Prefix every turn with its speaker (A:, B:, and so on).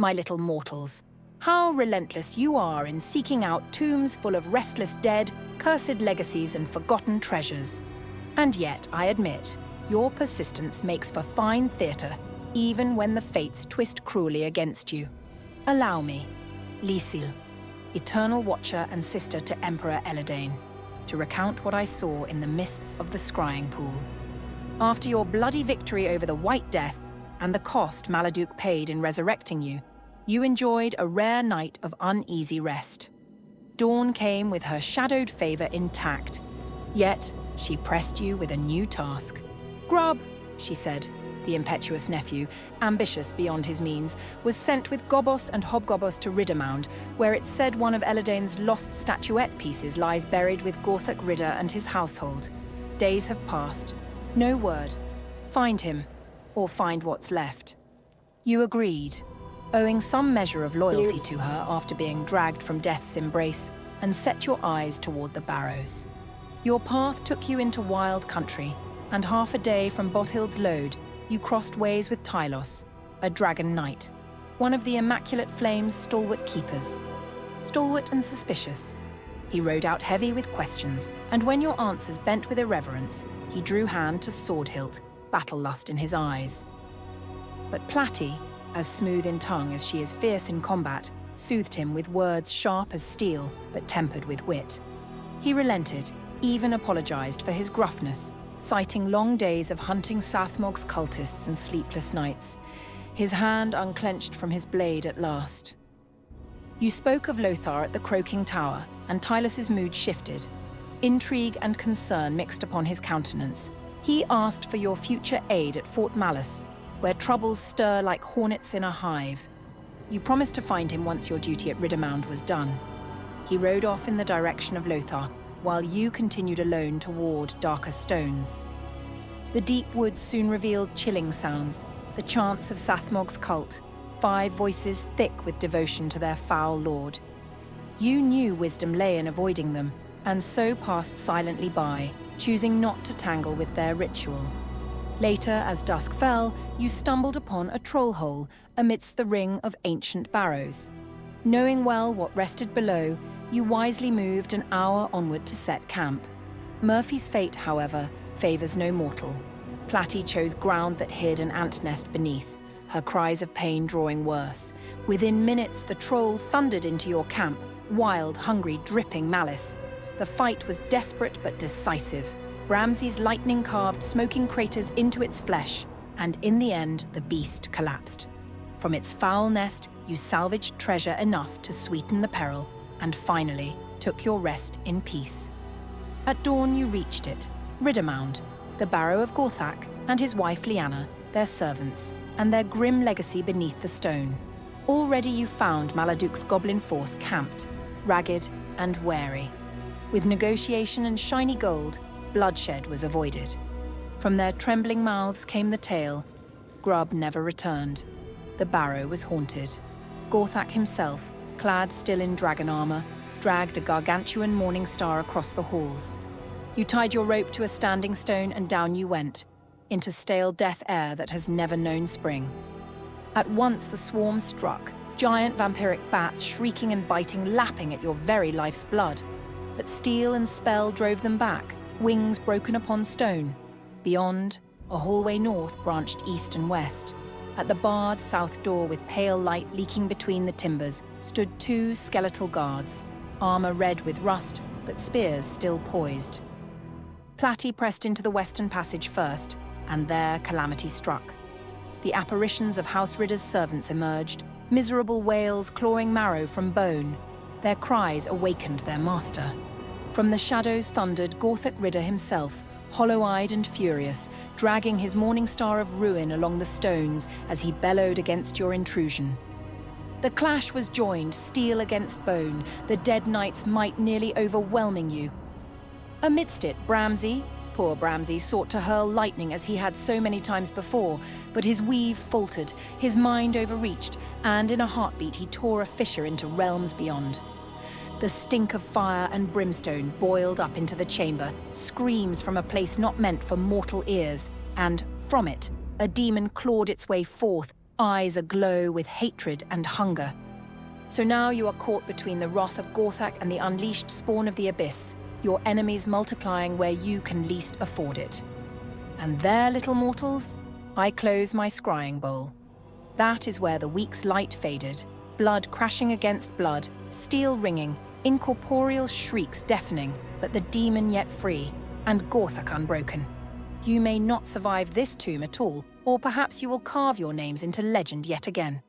A: my little mortals. How relentless you are in seeking out tombs full of restless dead, cursed legacies and forgotten treasures. And yet, I admit, your persistence makes for fine theatre, even when the fates twist cruelly against you. Allow me, Lysil, eternal watcher and sister to Emperor Eledain, to recount what I saw in the mists of the scrying pool. After your bloody victory over the White Death and the cost Maladûk paid in resurrecting you, you enjoyed a rare night of uneasy rest. Dawn came with her shadowed favor intact, yet she pressed you with a new task. Grub, she said, the impetuous nephew, ambitious beyond his means, was sent with gobbos and hobgobbos to Riddermound, where it said one of Eledain's lost statuette pieces lies buried with Gorthak Ridder and his household. Days have passed. No word. Find him, or find what's left. You agreed, owing some measure of loyalty to her after being dragged from death's embrace, and set your eyes toward the barrows. Your path took you into wild country, and half a day from Bothild's Lode, you crossed ways with Tylos, a dragon knight, one of the Immaculate Flame's stalwart keepers. Stalwart and suspicious, he rode out heavy with questions, and when your answers bent with irreverence, he drew hand to sword hilt, battle lust in his eyes. But Platy, as smooth in tongue as she is fierce in combat, soothed him with words sharp as steel, but tempered with wit. He relented, even apologized for his gruffness, citing long days of hunting Sathmog's cultists and sleepless nights, his hand unclenched from his blade at last. You spoke of Lothar at the Croaking Tower, and Tylos's mood shifted. Intrigue and concern mixed upon his countenance. He asked for your future aid at Fort Malus, where troubles stir like hornets in a hive. You promised to find him once your duty at Riddermound was done. He rode off in the direction of Lothar, while you continued alone to ward darker stones. The deep woods soon revealed chilling sounds, the chants of Sathmog's cult, 5 voices thick with devotion to their foul lord. You knew wisdom lay in avoiding them, and so passed silently by, choosing not to tangle with their ritual. Later, as dusk fell, you stumbled upon a troll hole amidst the ring of ancient barrows. Knowing well what rested below, you wisely moved an hour onward to set camp. Murphy's fate, however, favors no mortal. Platy chose ground that hid an ant nest beneath, her cries of pain drawing worse. Within minutes, the troll thundered into your camp, wild, hungry, dripping malice. The fight was desperate but decisive. Bramsey's lightning carved smoking craters into its flesh, and in the end, the beast collapsed. From its foul nest, you salvaged treasure enough to sweeten the peril, and finally took your rest in peace. At dawn you reached it, Riddermound, the barrow of Gorthak and his wife Lyanna, their servants, and their grim legacy beneath the stone. Already you found Maladûk's goblin force camped, ragged and wary. With negotiation and shiny gold, bloodshed was avoided. From their trembling mouths came the tale. Grub never returned. The barrow was haunted. Gorthak himself, clad still in dragon armor, dragged a gargantuan morning star across the halls. You tied your rope to a standing stone and down you went, into stale death air that has never known spring. At once the swarm struck, giant vampiric bats shrieking and biting, lapping at your very life's blood. But steel and spell drove them back, wings broken upon stone. Beyond, a hallway north branched east and west. At the barred south door with pale light leaking between the timbers stood 2 skeletal guards, armor red with rust, but spears still poised. Platy pressed into the western passage first, and there calamity struck. The apparitions of House Ridder's servants emerged, miserable wails clawing marrow from bone. Their cries awakened their master. From the shadows thundered Gorthak Ridder himself, hollow-eyed and furious, dragging his morning star of ruin along the stones as he bellowed against your intrusion. The clash was joined, steel against bone, the dead knight's might nearly overwhelming you. Amidst it, Bramsey, poor Bramsey, sought to hurl lightning as he had so many times before, but his weave faltered, his mind overreached, and in a heartbeat he tore a fissure into realms beyond. The stink of fire and brimstone boiled up into the chamber, screams from a place not meant for mortal ears, and from it, a demon clawed its way forth, eyes aglow with hatred and hunger. So now you are caught between the wrath of Gorthak and the unleashed spawn of the Abyss, your enemies multiplying where you can least afford it. And there, little mortals, I close my scrying bowl. That is where the week's light faded, blood crashing against blood, steel ringing, incorporeal shrieks deafening, but the demon yet free, and Gorthak unbroken. You may not survive this tomb at all, or perhaps you will carve your names into legend yet again.